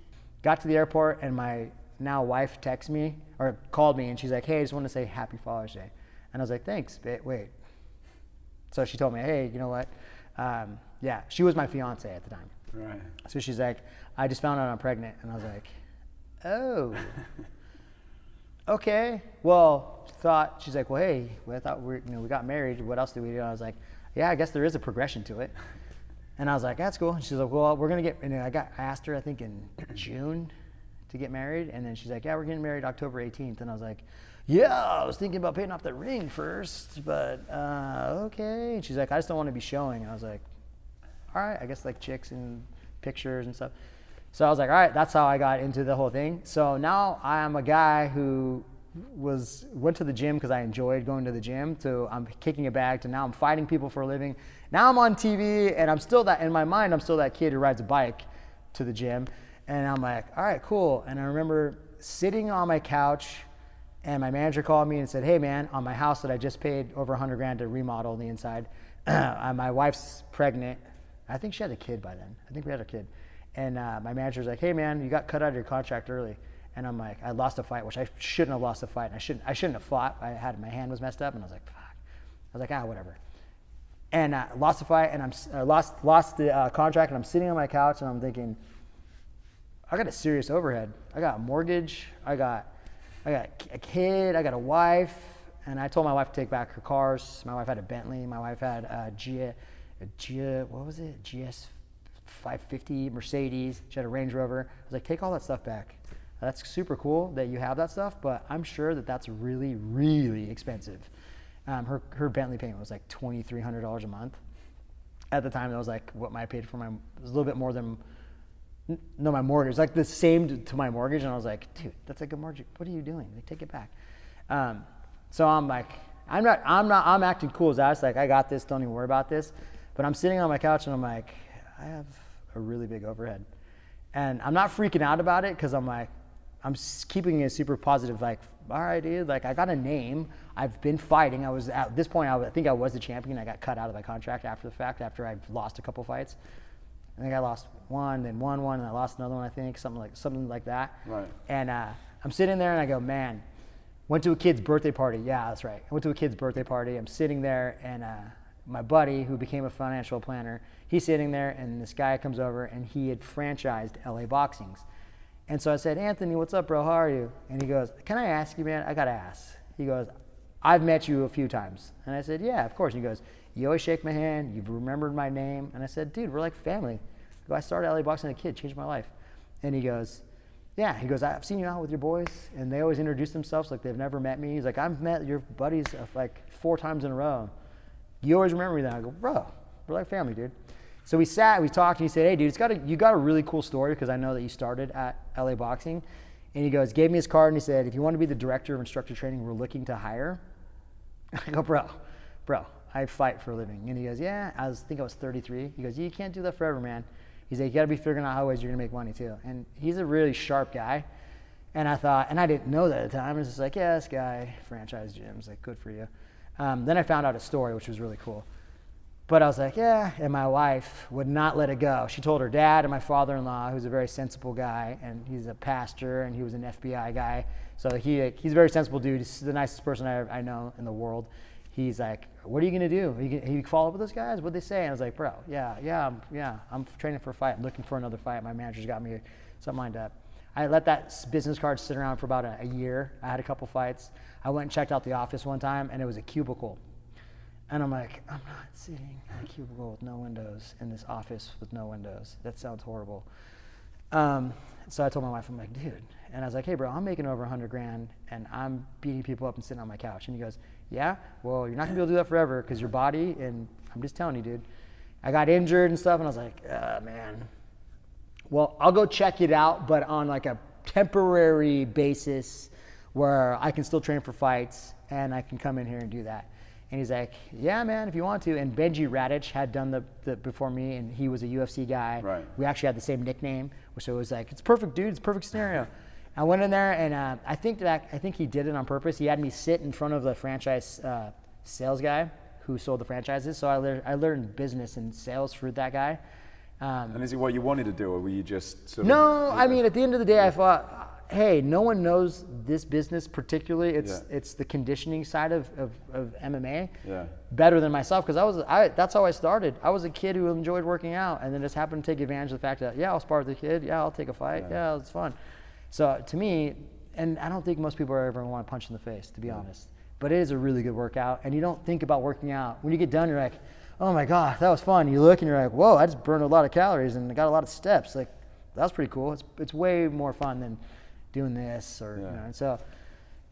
Got to the airport, and my now wife texted me, or called me, and she's like, hey, I just want to say Happy Father's Day. And I was like, thanks, wait. So she told me, hey, you know what? Yeah, she was my fiance at the time. Right. So she's like, I just found out I'm pregnant. And I was like, oh. Okay, well, she's like, well, hey, I thought we got married. What else did we do? And I was like, yeah, I guess there is a progression to it. And I was like, that's cool. And she's like, well, we're going to get, and I asked her, I think in June to get married. And then she's like, yeah, we're getting married October 18th. And I was like, yeah, I was thinking about paying off the ring first, but okay. And she's like, I just don't want to be showing. And I was like, all right, I guess like chicks and pictures and stuff. So I was like, all right, that's how I got into the whole thing. So now I am a guy who went to the gym because I enjoyed going to the gym, to I'm kicking a bag, to now I'm fighting people for a living. Now I'm on TV, and I'm still that, in my mind, I'm still that kid who rides a bike to the gym. And I'm like, all right, cool. And I remember sitting on my couch, and my manager called me and said, hey man, on my house that I just paid over $100,000 to remodel the inside, my wife's pregnant. I think she had a kid by then. I think we had a kid. And my manager's like, hey man, you got cut out of your contract early. And I'm like, I lost a fight, which I shouldn't have lost a fight. And I shouldn't have fought. My hand was messed up, and I was like, fuck. I was like, whatever. And I lost the fight, and I lost the contract, and I'm sitting on my couch, and I'm thinking, I got a serious overhead. I got a mortgage. I got a kid. I got a wife. And I told my wife to take back her cars. My wife had a Bentley. My wife had a what was it? GS 550 Mercedes. She had a Range Rover. I was like, take all that stuff back. That's super cool that you have that stuff, but I'm sure that that's really, really expensive. Her Bentley payment was like $2,300 a month. At the time, that was like what I paid for it was a little bit more than, my mortgage. It was like the same to my mortgage, and I was like, dude, that's like a mortgage. What are you doing? Like, take it back. So I'm like, I'm acting cool as ass. Like, I got this. Don't even worry about this. But I'm sitting on my couch, and I'm like, I have a really big overhead, and I'm not freaking out about it because I'm like, I'm keeping it super positive. Like, all right, dude. Like, I got a name. I've been fighting. I was at this point. I think I was the champion. I got cut out of my contract after the fact. After I've lost a couple fights. I think I lost one, then won one, and I lost another one. I think something like that. Right. And I'm sitting there, and I go, man. Went to a kid's birthday party. Yeah, that's right. I went to a kid's birthday party. I'm sitting there, and my buddy, who became a financial planner, he's sitting there, and this guy comes over, and he had franchised LA Boxings. And so I said, Anthony, what's up, bro? How are you? And he goes, can I ask you, man? I got to ask. He goes, I've met you a few times. And I said, yeah, of course. And he goes, you always shake my hand. You've remembered my name. And I said, dude, we're like family. I go, I started LA Boxing as a kid, changed my life. And he goes, yeah. He goes, I've seen you out with your boys, and they always introduce themselves like they've never met me. He's like, I've met your buddies like 4 times in a row. You always remember me then. I go, bro, we're like family, dude. So we sat, we talked, and he said, hey, dude, you got a really cool story because I know that you started at LA Boxing. And he goes, gave me his card, and he said, if you want to be the director of instructor training, we're looking to hire. I go, bro, I fight for a living. And he goes, yeah, I think I was 33. He goes, you can't do that forever, man. He's like, you got to be figuring out how ways you're going to make money too. And he's a really sharp guy. And I thought, and I didn't know that at the time. I was just like, yeah, this guy, franchise gyms, like, good for you. Then I found out a story, which was really cool. But I was like, yeah, and my wife would not let it go. She told her dad and my father-in-law, who's a very sensible guy, and he's a pastor, and he was an FBI guy. So he's a very sensible dude. He's the nicest person I know in the world. He's like, what are you going to do? You follow up with those guys? What'd they say? And I was like, bro, yeah, I'm training for a fight. I'm looking for another fight. My manager's got me something lined up. I let that business card sit around for about a year. I had a couple fights. I went and checked out the office one time, and it was a cubicle. And I'm like, I'm not sitting in a cubicle with no windows in this office with no windows. That sounds horrible. So I told my wife, I'm like, dude. And I was like, hey, bro, I'm making over $100,000, and I'm beating people up and sitting on my couch. And he goes, yeah? Well, you're not going to be able to do that forever because your body, and I'm just telling you, dude. I got injured and stuff, and I was like, man. Well, I'll go check it out, but on like a temporary basis where I can still train for fights, and I can come in here and do that. And he's like, yeah, man, if you want to. And Benji Radich had done the before me, and he was a UFC guy. Right. We actually had the same nickname, so it was like, it's perfect, dude. It's a perfect scenario. I went in there, and I think he did it on purpose. He had me sit in front of the franchise sales guy who sold the franchises. So I learned business and sales through that guy. And is it what you wanted to do, or were you just sort of... No, I mean, at the end of the day, I thought, hey, no one knows this business particularly. It's the conditioning side of MMA better than myself, because that's how I started. I was a kid who enjoyed working out, and then just happened to take advantage of the fact that, yeah, I'll spar with the kid. Yeah, I'll take a fight. Yeah, it's fun. So to me, and I don't think most people are ever going to want to punch in the face, to be honest. But it is a really good workout, and you don't think about working out. When you get done, you're like, oh my God, that was fun. You look and you're like, whoa, I just burned a lot of calories and got a lot of steps. Like, that was pretty cool. It's way more fun than doing this or, you know. And so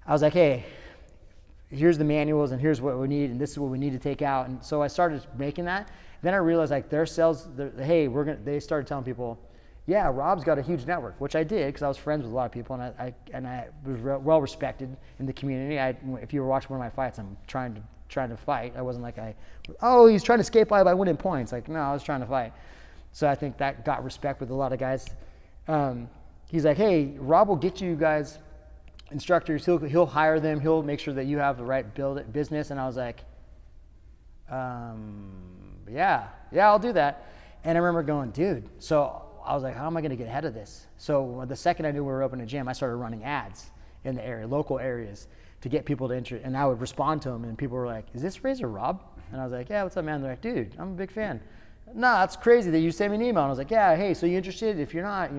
I was like, hey, here's the manuals and here's what we need and this is what we need to take out. And so I started making that. Then I realized like their sales, they started telling people, yeah, Rob's got a huge network, which I did because I was friends with a lot of people and I was well respected in the community. If you were watching one of my fights, I'm trying to fight. I wasn't like he's trying to skate by winning points. Like, no, I was trying to fight. So I think that got respect with a lot of guys. He's like, hey, Rob will get you guys instructors. He'll hire them. He'll make sure that you have the right business. And I was like, yeah, I'll do that. And I remember going, dude. So I was like, how am I going to get ahead of this? So the second I knew we were opening a gym, I started running ads in the area, local areas, to get people to interest. And I would respond to them, and people were like, is this Razor Rob? And I was like, yeah, what's up, man? They're like, dude, I'm a big fan. No, that's crazy that you sent me an email. And I was like, yeah, hey, so you interested? If you're not,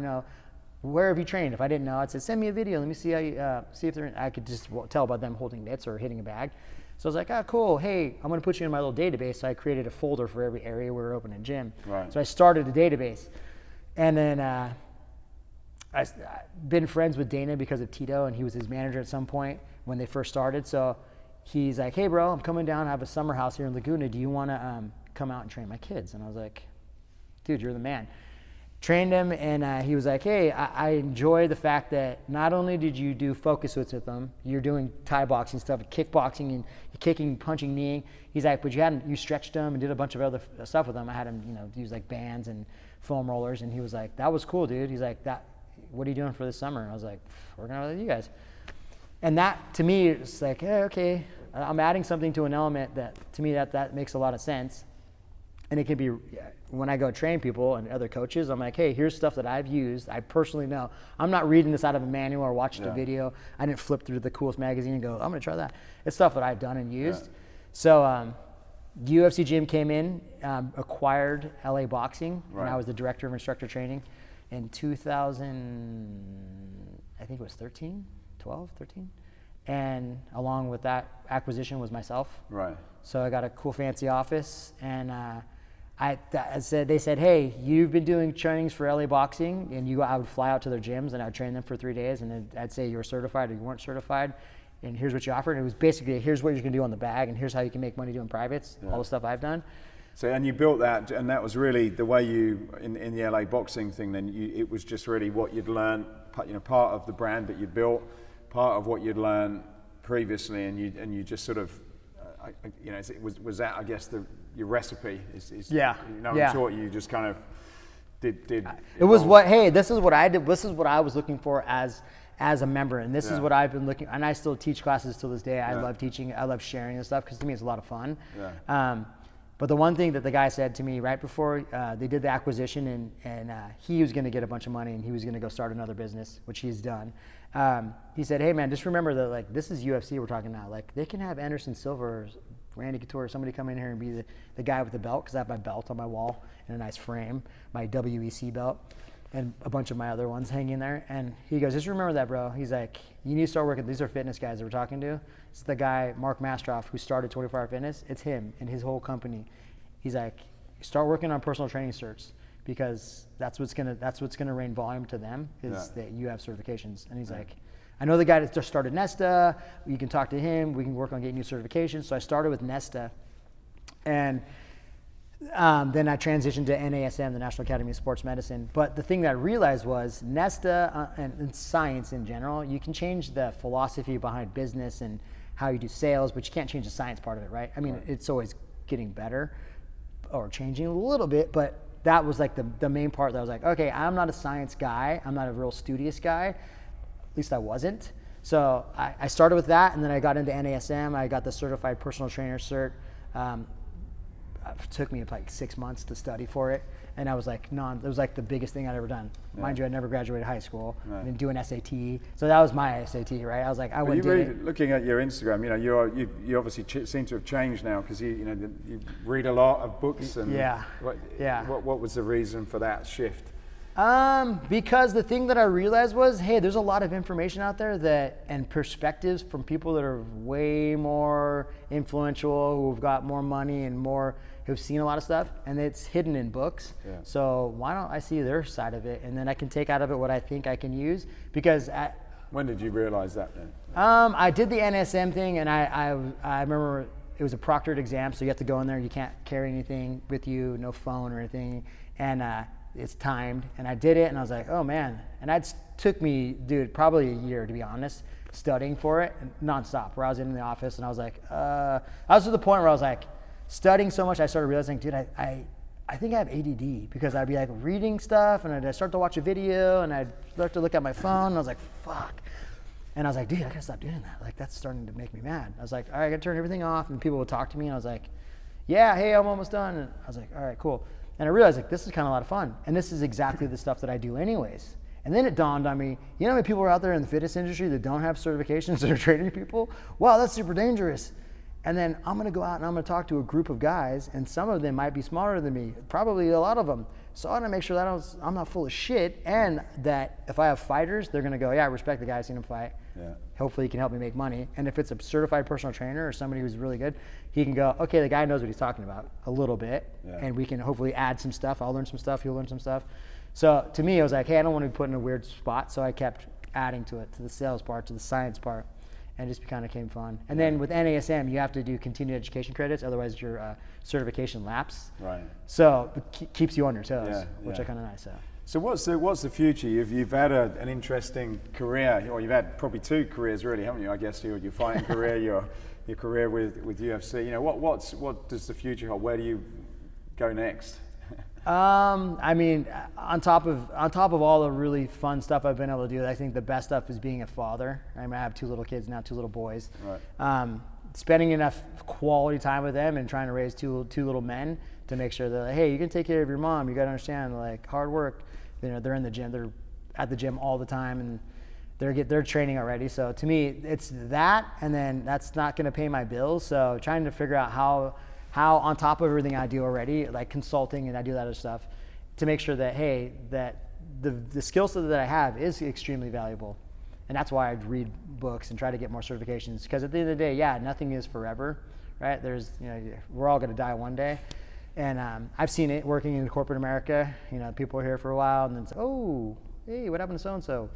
where have you trained? If I didn't know, I'd say, send me a video. Let me see how you, see if they're, I could just tell about them holding mitts or hitting a bag. So I was like, cool. Hey, I'm going to put you in my little database. So I created a folder for every area where we're opening a gym. Right. So I started a database. And then I've been friends with Dana because of Tito, and he was his manager at some point when they first started. So he's like, hey, bro, I'm coming down. I have a summer house here in Laguna. Do you want to come out and train my kids? And I was like, dude, you're the man. Trained him, and he was like, hey, I enjoy the fact that not only did you do focus hits with them, you're doing Thai boxing stuff, kickboxing, and kicking, punching, kneeing. He's like, but you stretched them and did a bunch of other stuff with them. I had him, use like bands and foam rollers, and he was like, that was cool, dude. He's like, what are you doing for this summer? And I was like, working out with you guys. And that, to me, it's like, hey, okay, I'm adding something to an element that, to me, that makes a lot of sense. And it can be, when I go train people and other coaches, I'm like, hey, here's stuff that I've used. I personally know. I'm not reading this out of a manual or watching a video. I didn't flip through the coolest magazine and go, I'm going to try that. It's stuff that I've done and used. Yeah. So UFC Gym came in, acquired LA Boxing, and I was the director of instructor training in 2000, I think it was 12, 13. And along with that acquisition was myself. Right. So I got a cool fancy office, and they said, hey, you've been doing trainings for LA Boxing, and I would fly out to their gyms and I would train them for 3 days, and then I'd say you were certified or you weren't certified, and here's what you offered. And it was basically, here's what you're gonna do on the bag, and here's how you can make money doing privates, all the stuff I've done. So, and you built that, and that was really the way you, in the LA Boxing thing, then it was just really what you'd learned, part of the brand that you built, part of what you'd learned previously, and you just sort of, was that, I guess, your recipe is I'm sure you just kind of did. It was what, hey, this is what I did. This is what I was looking for as a member, and this is what I've been looking. And I still teach classes till this day. I love teaching. I love sharing this stuff because to me it's a lot of fun. Yeah. But the one thing that the guy said to me right before they did the acquisition, and he was going to get a bunch of money and he was going to go start another business, which he's done. He said, hey man, just remember that like this is UFC we're talking now. Like they can have Anderson Silva or Randy Couture or somebody come in here and be the guy with the belt, because I have my belt on my wall in a nice frame, my WEC belt, and a bunch of my other ones hanging there. And he goes, just remember that, bro. He's like, you need to start working. These are fitness guys that we're talking to. It's the guy, Mark Mastroff, who started 24 Hour Fitness. It's him and his whole company. He's like, start working on personal training certs, because that's what's gonna rain volume to them, is that you have certifications. And he's like, I know the guy that just started Nesta. You can talk to him. We can work on getting new certifications. So I started with Nesta, and then I transitioned to NASM, the National Academy of Sports Medicine. But the thing that I realized was Nesta and science in general, you can change the philosophy behind business and how you do sales, but you can't change the science part of it, right? I mean, it's always getting better or changing a little bit, but that was like the main part that I was like, okay, I'm not a science guy. I'm not a real studious guy. At least I wasn't. So I started with that, and then I got into NASM. I got the certified personal trainer cert. It took me like 6 months to study for it, and I was like, it was like the biggest thing I'd ever done. Mind you, I never graduated high school. I didn't do an SAT, so that was my SAT, right? I was like, looking at your Instagram, you obviously seem to have changed now, because you read a lot of books, and what was the reason for that shift? Because the thing that I realized was, hey, there's a lot of information out there and perspectives from people that are way more influential, who've got more money and who've seen a lot of stuff, and it's hidden in books. Yeah. So why don't I see their side of it, and then I can take out of it what I think I can use, because when did you realize that then? I did the NSM thing, and I remember it was a proctored exam, so you have to go in there, you can't carry anything with you, no phone or anything, and it's timed, and I did it, and I was like, oh man. And it took me, dude, probably a year, to be honest, studying for it nonstop, where I was in the office, and I was like, I was to the point where I was like, studying so much, I started realizing, dude, I think I have ADD, because I'd be like reading stuff, and I'd start to watch a video, and I'd start to look at my phone, and I was like, fuck. And I was like, dude, I gotta stop doing that. Like, that's starting to make me mad. I was like, all right, I gotta turn everything off, and people would talk to me, and I was like, yeah, hey, I'm almost done. And I was like, all right, cool. And I realized, like, this is kind of a lot of fun. And this is exactly the stuff that I do anyways. And then it dawned on me, you know how many people are out there in the fitness industry that don't have certifications that are training people? Wow, that's super dangerous. And then I'm going to go out and I'm going to talk to a group of guys, and some of them might be smarter than me, probably a lot of them. So I want to make sure that I'm not full of shit, and that if I have fighters, they're going to go, yeah, I respect the guy, I've seen him fight. Yeah. Hopefully he can help me make money. And if it's a certified personal trainer or somebody who's really good, he can go, okay, the guy knows what he's talking about a little bit, and we can hopefully add some stuff. I'll learn some stuff, he'll learn some stuff. So to me, I was like, hey, I don't want to be put in a weird spot, so I kept adding to it, to the sales part, to the science part. And it just kind of became fun. And then with NASM, you have to do continued education credits, otherwise your certification lapse. Right. So it keeps you on your toes, which I kind of nice. So what's the future? You've had an interesting career, or you've had probably 2 careers really, haven't you? I guess your fighting career, your career with UFC. You know, what does the future hold? Where do you go next? I mean, on top of all the really fun stuff I've been able to do, I think the best stuff is being a father. I mean, I have 2 little kids now, 2 little boys. Right. Spending enough quality time with them and trying to raise two little men to make sure that, like, hey, you can take care of your mom. You got to understand, like, hard work. You know, they're in the gym. They're at the gym all the time, and they're training already. So to me, it's that, and then that's not going to pay my bills. So trying to figure out how on top of everything I do already, like consulting and I do that other stuff, to make sure that, hey, that the skill set that I have is extremely valuable. And that's why I read books and try to get more certifications, because at the end of the day, yeah, nothing is forever, right? There's, you know, we're all going to die one day. And I've seen it working in corporate America. You know, people are here for a while and then say, oh, hey, what happened to so-and-so?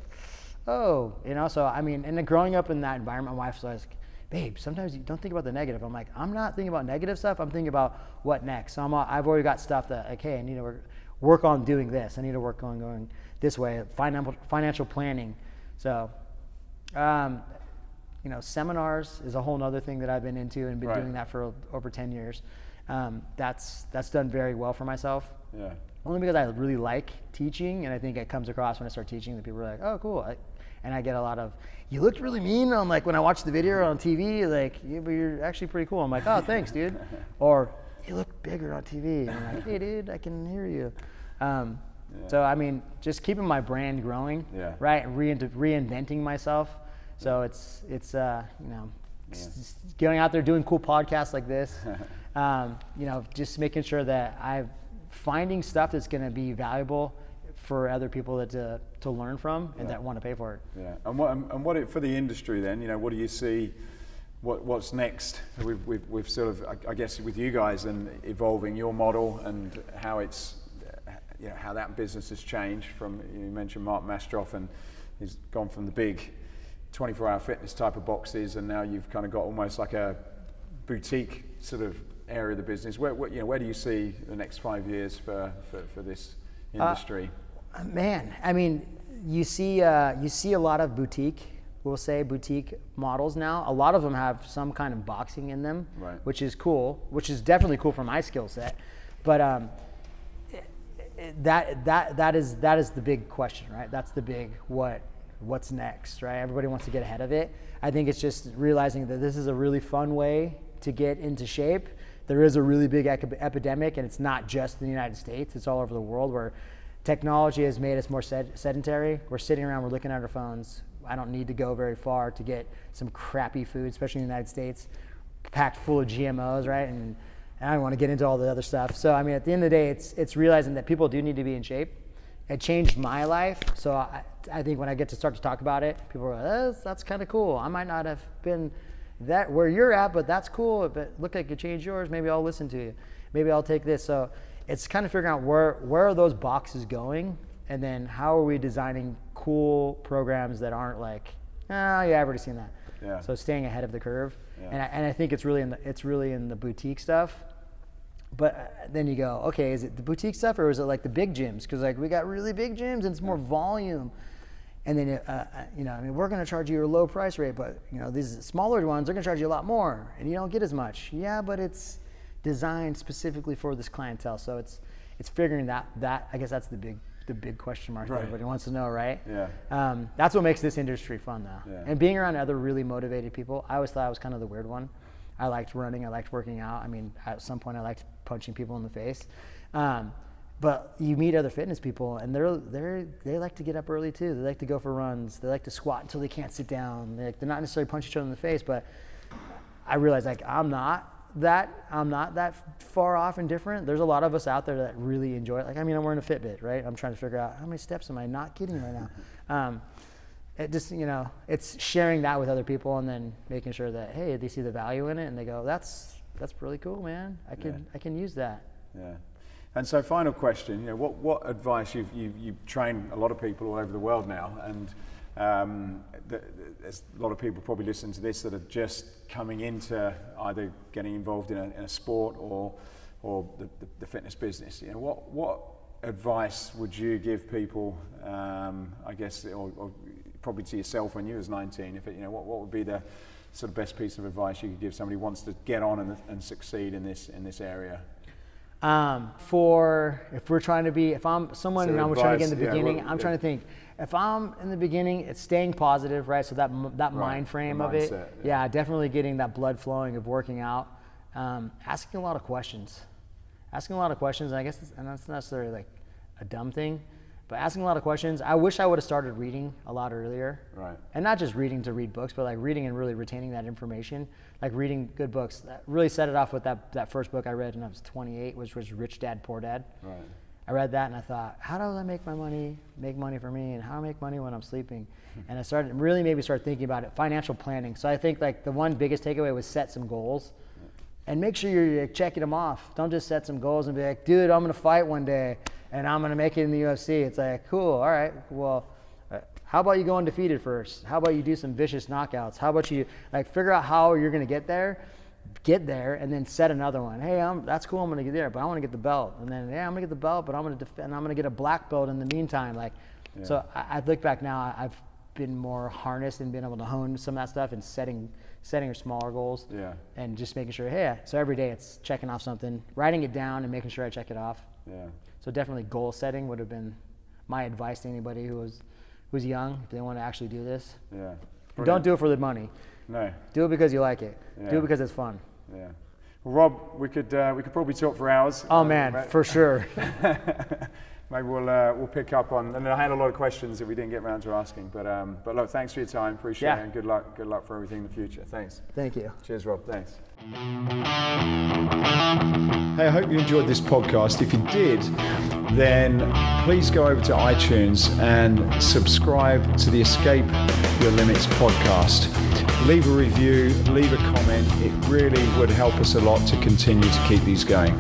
Oh, you know, so I mean, and then growing up in that environment, my wife's like, babe, sometimes you don't think about the negative. I'm like, I'm not thinking about negative stuff. I'm thinking about what next. So I've already got stuff that, like, hey, I need to work on doing this. I need to work on going this way, financial planning. So, you know, seminars is a whole nother thing that I've been into and been doing that for over 10 years. That's done very well for myself. Yeah. Only because I really like teaching, and I think it comes across when I start teaching that people are like, oh, cool. And I get a lot of, you looked really mean on, like, when I watch the video on TV, like, yeah, but you're actually pretty cool. I'm like, oh, thanks, dude. Or, you look bigger on TV. And I'm like, hey, dude, I can hear you. So, I mean, just keeping my brand growing, right? Reinventing myself. So it's you know, going out there doing cool podcasts like this. You know, just making sure that I'm finding stuff that's going to be valuable for other people to learn from and that want to pay for it. Yeah. And what for the industry then? You know, what do you see? What's next? We've sort of, I guess, with you guys and evolving your model and how it's, you know, how that business has changed from, you mentioned Mark Mastroff, and he's gone from the big 24-hour fitness type of boxes, and now you've kind of got almost like a boutique sort of area of the business. Where do you see the next 5 years for this industry? Man, I mean, you see a lot of boutique models now. A lot of them have some kind of boxing in them, which is cool, which is definitely cool for my skill set. But that is the big question, right? That's the big what's next, right? Everybody wants to get ahead of it. I think it's just realizing that this is a really fun way to get into shape. There is a really big epidemic, and it's not just in the United States, it's all over the world, where technology has made us more sedentary. We're sitting around, we're looking at our phones. I don't need to go very far to get some crappy food, especially in the United States, packed full of GMOs, right? And I don't want to get into all the other stuff. So, I mean, at the end of the day, it's realizing that people do need to be in shape. It changed my life. So I think when I get to start to talk about it, people are like, that's kind of cool. I might not have been that where you're at, but that's cool. If it looked like it changed yours, maybe I'll listen to you. Maybe I'll take this. So it's kind of figuring out where are those boxes going, and then how are we designing cool programs that aren't like, yeah, I've already seen that. Yeah. So staying ahead of the curve. Yeah. And I think it's really in the boutique stuff. But then you go, okay, is it the boutique stuff, or is it like the big gyms? Because, like, we got really big gyms and it's more volume. And then, you know, I mean, we're going to charge you a low price rate, but, you know, these smaller ones, they're going to charge you a lot more, and you don't get as much. Yeah, but it's designed specifically for this clientele. So it's figuring that I guess that's the big question mark that everybody wants to know, right? Yeah. That's what makes this industry fun, though. Yeah. And being around other really motivated people, I always thought I was kind of the weird one. I liked running, I liked working out. I mean, at some point I liked punching people in the face. But you meet other fitness people, and they like to get up early too. They like to go for runs. They like to squat until they can't sit down. They're not necessarily punch each other in the face, but I realized like I'm not that far off and different. There's a lot of us out there that really enjoy it. Like, I mean, I'm wearing a Fitbit, right? I'm trying to figure out how many steps am I not getting right now. It just, you know, it's sharing that with other people and then making sure that, hey, they see the value in it and they go, that's really cool, man. I can use that. Yeah. And so, final question, you know, what advice you've trained a lot of people all over the world now, and there's a lot of people probably listening to this that are just coming into either getting involved in a sport or the fitness business. You know, what advice would you give people? I guess, or probably to yourself when you was 19. If it, you know, what would be the sort of best piece of advice you could give somebody who wants to get on and succeed in this area? If we're trying to be, if I'm someone and I'm trying to get in the beginning, I'm trying to think, if I'm in the beginning, it's staying positive, right? So that mind frame of it, yeah, definitely getting that blood flowing of working out, asking a lot of questions, and I guess and that's not necessarily like a dumb thing, but asking a lot of questions. I wish I would have started reading a lot earlier, right? And not just reading to read books, but like reading and really retaining that information, like reading good books. That really set it off with that first book I read when I was 28, which was Rich Dad Poor Dad. Right. I read that and I thought, how do I make money for me, and how do I make money when I'm sleeping? And I made me start thinking about it, financial planning. So I think like the one biggest takeaway was set some goals and make sure you're checking them off. Don't just set some goals and be like, dude, I'm gonna fight one day and I'm gonna make it in the UFC. It's like, cool, all right, well, how about you go undefeated first? How about you do some vicious knockouts? How about you like figure out how you're gonna get there, and then set another one. Hey, that's cool, I'm gonna get there, but I wanna get the belt. And then, yeah, I'm gonna get the belt, but I'm gonna defend, I'm gonna get a black belt in the meantime. Like, yeah. So I look back now, I've been more harnessed and been able to hone some of that stuff and setting your smaller goals. Yeah. And just making sure, hey, so every day it's checking off something, writing it down and making sure I check it off. Yeah. So definitely goal setting would have been my advice to anybody who's young, if they want to actually do this. Yeah. Don't do it for the money. No. Do it because you like it. Yeah. Do it because it's fun. Yeah. Well, Rob, we could probably talk for hours. Oh man, for sure. Maybe we'll pick up on. And I had a lot of questions that we didn't get around to asking, but look, thanks for your time. Appreciate it, and good luck for everything in the future. Thanks. Thank you. Cheers, Rob. Thanks. Hey, I hope you enjoyed this podcast. If you did, then please go over to iTunes and subscribe to the Escape Your Limits podcast. Leave a review, leave a comment. It really would help us a lot to continue to keep these going.